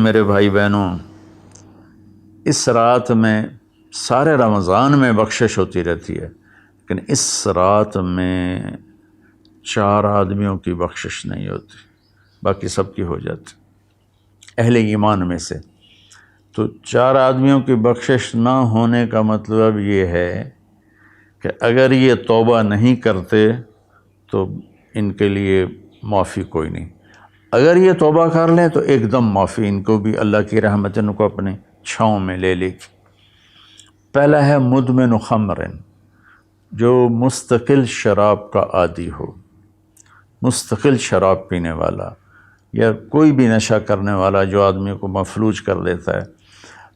میرے بھائی بہنوں، اس رات میں سارے رمضان میں بخشش ہوتی رہتی ہے، لیکن اس رات میں 4 آدمیوں کی بخشش نہیں ہوتی، باقی سب کی ہو جاتی اہل ایمان میں سے۔ تو 4 آدمیوں کی بخشش نہ ہونے کا مطلب یہ ہے کہ اگر یہ توبہ نہیں کرتے تو ان کے لیے معافی کوئی نہیں، اگر یہ توبہ کر لیں تو ایک دم معافی، ان کو بھی اللہ کی رحمت ان کو اپنے چھاؤں میں لے لے گی۔ پہلا ہے مدمن خمر، جو مستقل شراب کا عادی ہو، مستقل شراب پینے والا یا کوئی بھی نشہ کرنے والا جو آدمی کو مفلوج کر دیتا ہے۔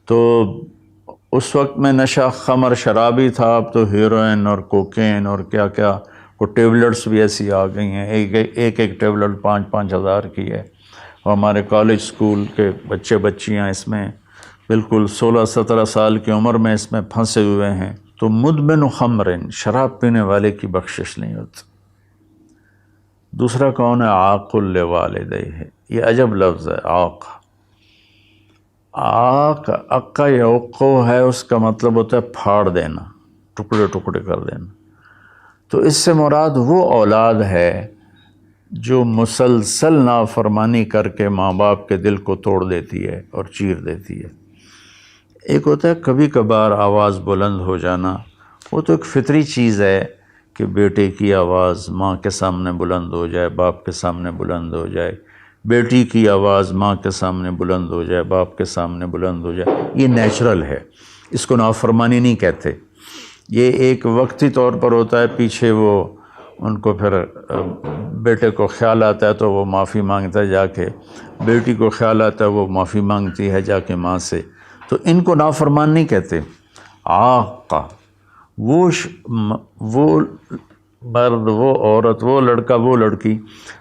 تو اس وقت میں نشہ خمر شرابی تھا، اب تو ہیروئن اور کوکین اور کیا کیا کو ٹیبلٹس بھی ایسی آ گئی ہیں، ایک ٹیبلٹ 5-5 ہزار کی ہے، اور ہمارے کالج سکول کے بچے بچیاں اس میں بالکل 16-17 سال کی عمر میں اس میں پھنسے ہوئے ہیں۔ تو مدمن خمرن، شراب پینے والے کی بخشش نہیں ہوتی۔ دوسرا کون ہے؟ عاق لوالدیہ، یہ عجب لفظ ہے، عاق۔ عاق عقا یعقو ہے، اس کا مطلب ہوتا ہے پھاڑ دینا، ٹکڑے ٹکڑے کر دینا۔ تو اس سے مراد وہ اولاد ہے جو مسلسل نافرمانی کر کے ماں باپ کے دل کو توڑ دیتی ہے اور چیر دیتی ہے۔ ایک ہوتا ہے کبھی کبھار آواز بلند ہو جانا، وہ تو ایک فطری چیز ہے کہ بیٹے کی آواز ماں کے سامنے بلند ہو جائے، باپ کے سامنے بلند ہو جائے، بیٹی کی آواز ماں کے سامنے بلند ہو جائے، باپ کے سامنے بلند ہو جائے، یہ نیچرل ہے، اس کو نافرمانی نہیں کہتے۔ یہ ایک وقتی طور پر ہوتا ہے، پیچھے وہ ان کو پھر بیٹے کو خیال آتا ہے تو وہ معافی مانگتا ہے جا کے، بیٹی کو خیال آتا ہے وہ معافی مانگتی ہے جا کے ماں سے، تو ان کو نافرمان نہیں کہتے۔ عاقہ وہ مرد، وہ عورت، وہ لڑکا، وہ لڑکی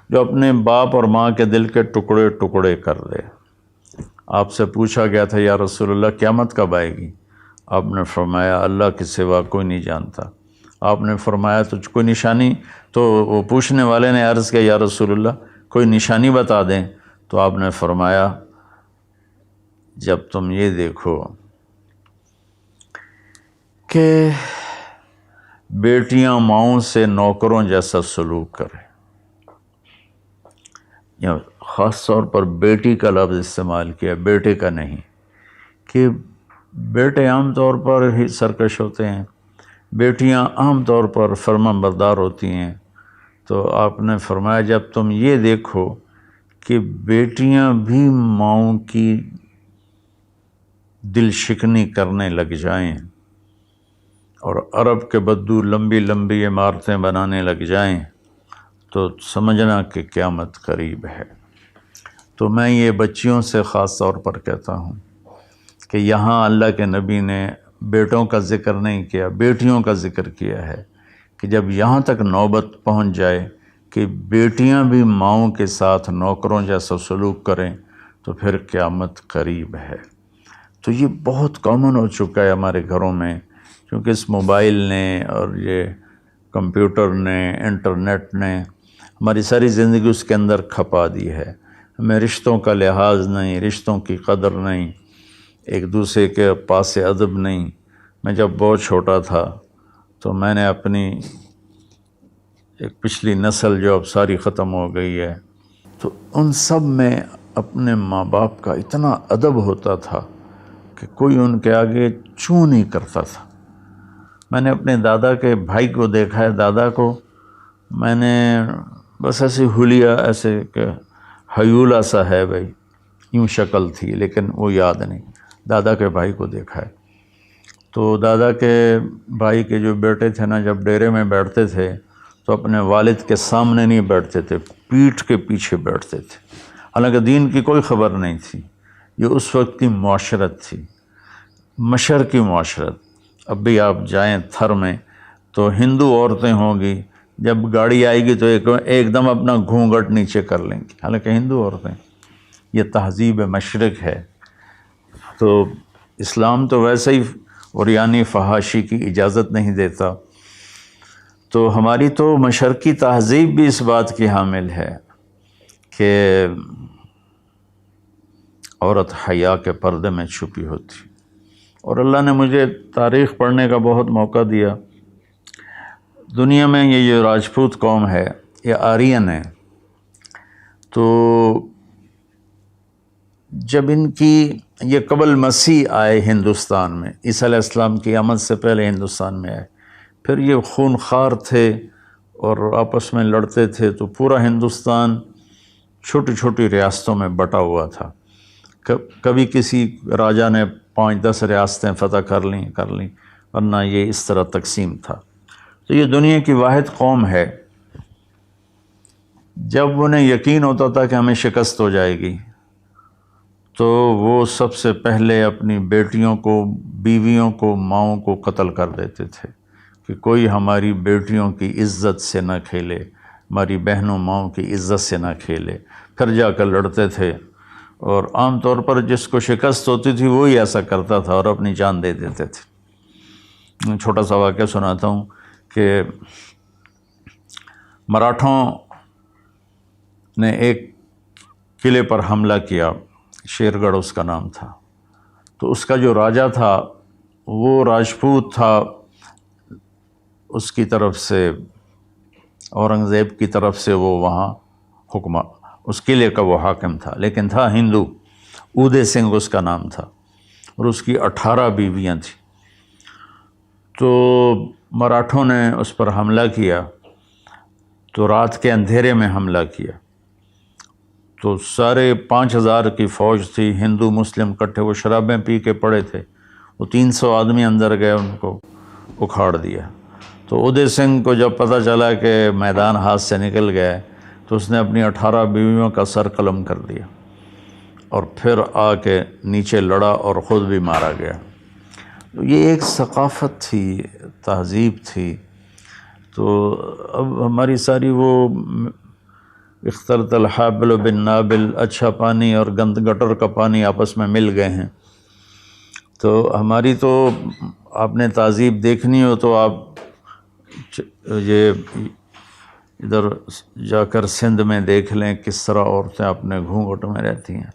جو اپنے باپ اور ماں کے دل کے ٹکڑے ٹکڑے کر دے۔ آپ سے پوچھا گیا تھا یا رسول اللہ قیامت کب آئے گی؟ آپ نے فرمایا اللہ کے سوا کوئی نہیں جانتا۔ آپ نے فرمایا تو کوئی نشانی؟ تو وہ پوچھنے والے نے عرض کیا یا رسول اللہ کوئی نشانی بتا دیں، تو آپ نے فرمایا جب تم یہ دیکھو کہ بیٹیاں ماؤں سے نوکروں جیسا سلوک کریں، یا خاص طور پر بیٹی کا لفظ استعمال کیا، بیٹے کا نہیں، کہ بیٹے عام طور پر ہی سرکش ہوتے ہیں، بیٹیاں عام طور پر فرمان بردار ہوتی ہیں۔ تو آپ نے فرمایا جب تم یہ دیکھو کہ بیٹیاں بھی ماؤں کی دل شکنی کرنے لگ جائیں اور عرب کے بدو لمبی لمبی عمارتیں بنانے لگ جائیں، تو سمجھنا کہ قیامت قریب ہے۔ تو میں یہ بچیوں سے خاص طور پر کہتا ہوں کہ یہاں اللہ کے نبی نے بیٹوں کا ذکر نہیں کیا، بیٹیوں کا ذکر کیا ہے، کہ جب یہاں تک نوبت پہنچ جائے کہ بیٹیاں بھی ماؤں کے ساتھ نوکروں جیسا سلوک کریں تو پھر قیامت قریب ہے۔ تو یہ بہت کامن ہو چکا ہے ہمارے گھروں میں، کیونکہ اس موبائل نے اور یہ کمپیوٹر نے، انٹرنیٹ نے ہماری ساری زندگی اس کے اندر کھپا دی ہے۔ ہمیں رشتوں کا لحاظ نہیں، رشتوں کی قدر نہیں، ایک دوسرے کے پاس ادب نہیں۔ میں جب بہت چھوٹا تھا تو میں نے اپنی ایک پچھلی نسل جو اب ساری ختم ہو گئی ہے، تو ان سب میں اپنے ماں باپ کا اتنا ادب ہوتا تھا کہ کوئی ان کے آگے چوں نہیں کرتا تھا۔ میں نے اپنے دادا کے بھائی کو دیکھا ہے، دادا کو میں نے بس ایسے حلیہ، ایسے کہ ہیولا سا ہے بھائی، یوں شکل تھی لیکن وہ یاد نہیں، دادا کے بھائی کو دیکھا ہے۔ تو دادا کے بھائی کے جو بیٹے تھے نا، جب ڈیرے میں بیٹھتے تھے تو اپنے والد کے سامنے نہیں بیٹھتے تھے، پیٹھ کے پیچھے بیٹھتے تھے، حالانکہ دین کی کوئی خبر نہیں تھی۔ یہ اس وقت کی معاشرت تھی، مشرقی معاشرت۔ اب بھی آپ جائیں تھر میں تو ہندو عورتیں ہوں گی، جب گاڑی آئے گی تو ایک دم اپنا گھونگھٹ نیچے کر لیں گی، حالانکہ ہندو عورتیں۔ یہ تہذیب مشرق ہے۔ تو اسلام تو ویسے ہی عریانی فحاشی کی اجازت نہیں دیتا، تو ہماری تو مشرقی تہذیب بھی اس بات کی حامل ہے کہ عورت حیا کے پردے میں چھپی ہوتی. اور اللہ نے مجھے تاریخ پڑھنے کا بہت موقع دیا. دنیا میں یہ جو راجپوت قوم ہے یہ آرین ہے. تو جب ان کی یہ قبل مسیح آئے ہندوستان میں، عیسیٰ علیہ السلام کی آمد سے پہلے ہندوستان میں آئے، پھر یہ خونخوار تھے اور آپس میں لڑتے تھے. تو پورا ہندوستان چھوٹی چھوٹی ریاستوں میں بٹا ہوا تھا. کبھی کسی راجا نے 5-10 ریاستیں فتح کر لیں ورنہ یہ اس طرح تقسیم تھا. تو یہ دنیا کی واحد قوم ہے. جب انہیں یقین ہوتا تھا کہ ہمیں شکست ہو جائے گی تو وہ سب سے پہلے اپنی بیٹیوں کو، بیویوں کو، ماؤں کو قتل کر دیتے تھے کہ کوئی ہماری بیٹیوں کی عزت سے نہ کھیلے، ہماری بہنوں ماؤں کی عزت سے نہ کھیلے. پھر جا کر لڑتے تھے اور عام طور پر جس کو شکست ہوتی تھی وہی ایسا کرتا تھا اور اپنی جان دے دیتے تھے. چھوٹا سا واقعہ سناتا ہوں کہ مراٹھوں نے ایک قلعے پر حملہ کیا، شیر گڑھ اس کا نام تھا. تو اس کا جو راجا تھا وہ راجپوت تھا، اس کی طرف سے اورنگزیب کی طرف سے وہ وہاں اس قلعے کا وہ حاکم تھا، لیکن تھا ہندو. اودے سنگھ اس کا نام تھا اور اس کی 18 بیویاں تھیں. تو مراٹھوں نے اس پر حملہ کیا، تو رات کے اندھیرے میں حملہ کیا. تو سارے 5000 کی فوج تھی، ہندو مسلم کٹھے، وہ شرابیں پی کے پڑے تھے. وہ 300 آدمی اندر گئے، ان کو اکھاڑ دیا. تو اودے سنگھ کو جب پتہ چلا کہ میدان ہاتھ سے نکل گئے تو اس نے اپنی 18 بیویوں کا سر قلم کر دیا اور پھر آ کے نیچے لڑا اور خود بھی مارا گیا. تو یہ ایک ثقافت تھی، تہذیب تھی. تو اب ہماری ساری وہ اختلط الحابل بالنابل، اچھا پانی اور گند گٹر کا پانی آپس میں مل گئے ہیں. تو ہماری تو آپ نے تہذیب دیکھنی ہو تو آپ یہ ادھر جا کر سندھ میں دیکھ لیں کس طرح عورتیں اپنے گھونگھٹ میں رہتی ہیں.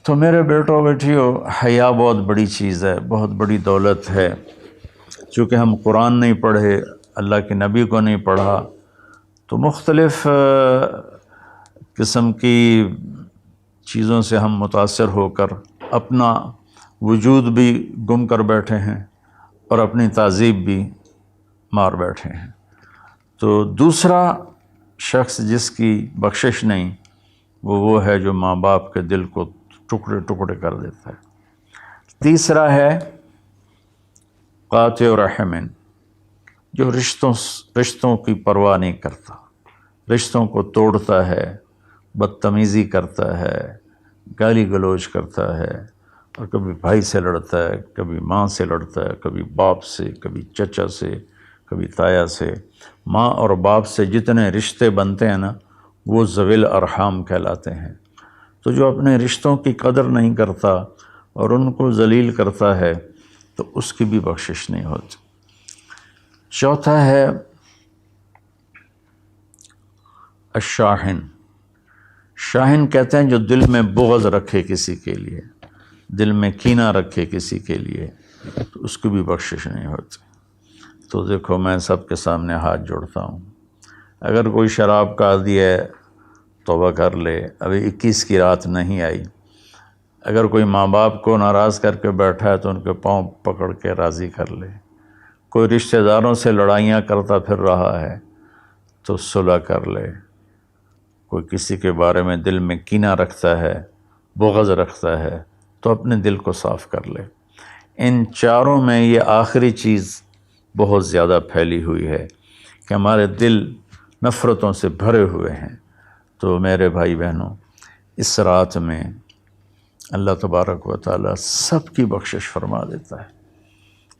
تو میرے بیٹوں بیٹیوں، حیا بہت بڑی چیز ہے، بہت بڑی دولت ہے. چونکہ ہم قرآن نہیں پڑھے، اللہ کے نبی کو نہیں پڑھا، تو مختلف قسم کی چیزوں سے ہم متاثر ہو کر اپنا وجود بھی گم کر بیٹھے ہیں اور اپنی تہذیب بھی مار بیٹھے ہیں. تو دوسرا شخص جس کی بخشش نہیں وہ ہے جو ماں باپ کے دل کو ٹکڑے ٹکڑے کر دیتا ہے. تیسرا ہے قاطع رحم، جو رشتوں کی پرواہ نہیں کرتا، رشتوں کو توڑتا ہے، بدتمیزی کرتا ہے، گالی گلوچ کرتا ہے، اور کبھی بھائی سے لڑتا ہے، کبھی ماں سے لڑتا ہے، کبھی باپ سے، کبھی چچا سے، کبھی تایا سے. ماں اور باپ سے جتنے رشتے بنتے ہیں نا وہ ذوی الارحام کہلاتے ہیں. تو جو اپنے رشتوں کی قدر نہیں کرتا اور ان کو ذلیل کرتا ہے تو اس کی بھی بخشش نہیں ہوتی. چوتھا ہے الشاحن. شاحن کہتے ہیں جو دل میں بغض رکھے کسی کے لیے، دل میں کینہ رکھے کسی کے لیے، تو اس کی بھی بخشش نہیں ہوتی. تو دیکھو میں سب کے سامنے ہاتھ جوڑتا ہوں، اگر کوئی شراب کا عادی ہے توبہ کر لے، ابھی 21 کی رات نہیں آئی. اگر کوئی ماں باپ کو ناراض کر کے بیٹھا ہے تو ان کے پاؤں پکڑ کے راضی کر لے. کوئی رشتہ داروں سے لڑائیاں کرتا پھر رہا ہے تو صلح کر لے. کوئی کسی کے بارے میں دل میں کینہ رکھتا ہے، بغض رکھتا ہے، تو اپنے دل کو صاف کر لے. ان چاروں میں یہ آخری چیز بہت زیادہ پھیلی ہوئی ہے کہ ہمارے دل نفرتوں سے بھرے ہوئے ہیں. تو میرے بھائی بہنوں، اس رات میں اللہ تبارک و تعالیٰ سب کی بخشش فرما دیتا ہے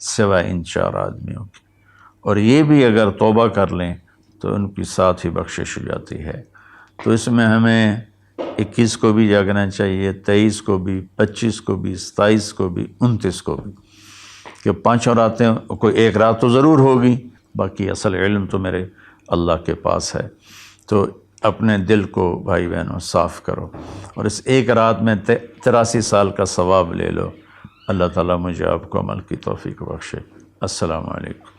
سوائے ان 4 آدمیوں کی. اور یہ بھی اگر توبہ کر لیں تو ان کی ساتھ ہی بخشش ہو جاتی ہے. تو اس میں ہمیں 21 کو بھی جاگنا چاہیے، 23 کو بھی، 25 کو بھی، 27 کو بھی، 29 کو بھی، کہ 5 راتیں، کوئی ایک رات تو ضرور ہوگی، باقی اصل علم تو میرے اللہ کے پاس ہے. تو اپنے دل کو بھائی بہنوں صاف کرو، اور اس ایک رات میں 83 سال کا ثواب لے لو۔ اللہ تعالیٰ مجھے آپ کو عمل کی توفیق بخشے۔ السلام علیکم۔